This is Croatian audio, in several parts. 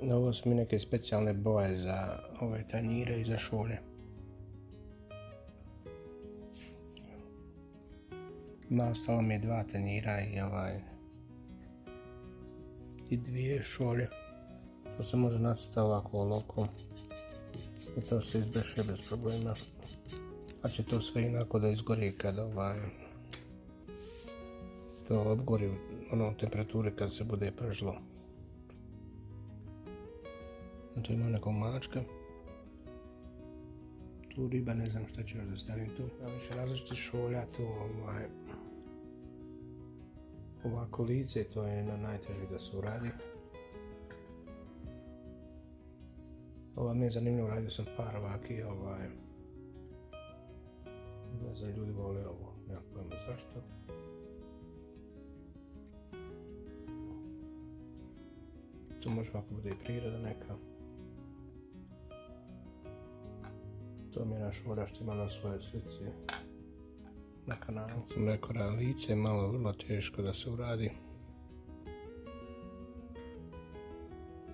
Ovo su mi neke specijalne boje za ove tanjire i za šolje. Ostalo mi je 2 tanjira i 2 šolje. To se može nacrtati ovako olovkom i to se izbeše bez problema. A će to sve inako da izgori kad to obgori u temperaturi kad se bude pržilo. Tu ima nekog mačka. Tu riba, ne znam šta ću još da stavim tu. Više različitih šolja tu ovako lice, to je najteže da se uradi. Ovo mi je zanimljivo, radio sam par ovakih, ne znam, ljudi vole ovo, nemam pojma zašto. To može ovako bude i priroda neka. To mi je naš šolja što ima na svojoj slici na kanalu. Sam rekao da lice je malo vrlo teško da se uradi.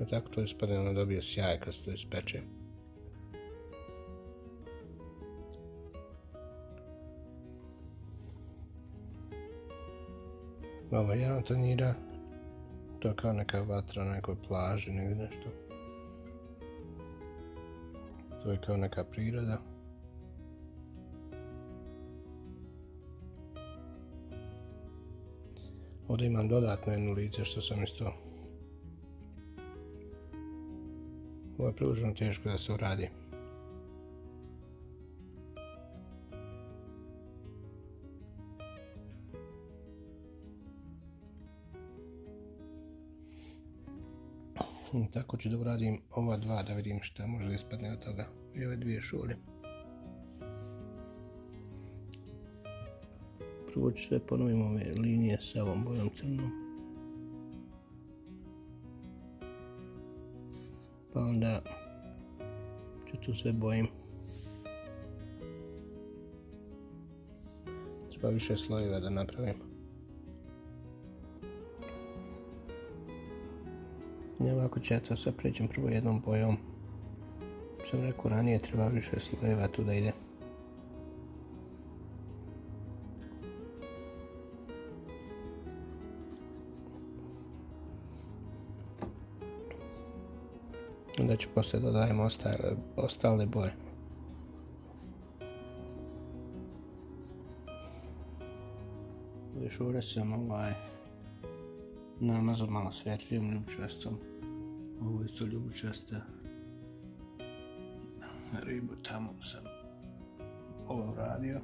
I tako to ispadne, ono dobije sjaj kad se to ispeče. Ovo je jedan tanjira. To je kao neka vatra na nekoj plaži, negdje nešto. To je kao neka priroda. Ovdje imam dodatno jedno lice što sam isto. Ovo je prilično teško da se uradi. Tako ću da uradim ova 2 da vidim šta može da ispadne od toga. I ove 2 šolje. Prvo ću sve ponovim ove linije sa ovom bojom crnom. Pa onda ću tu sve bojim. Treba više slojeva da napravim. I ovako ću ja to sad pređem prvo jednom bojom. Sam rekao ranije, treba više slojeva tu da ide. Onda ću poslije dodajem ostale boje. Ove šure sam namazao malo svjetlijom ljubičastom. Ovo isto ljubičasta. Ribu tamo sam ovo radio.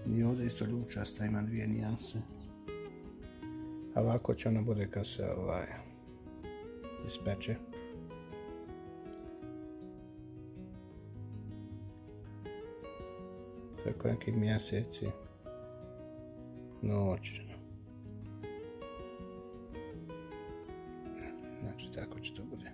I ovdje isto ljubičasta, ima 2 nijanse. A ovako će ona bude kad se ispeče. Tako nekih mjeseci. Noć. Znači tako će to bude.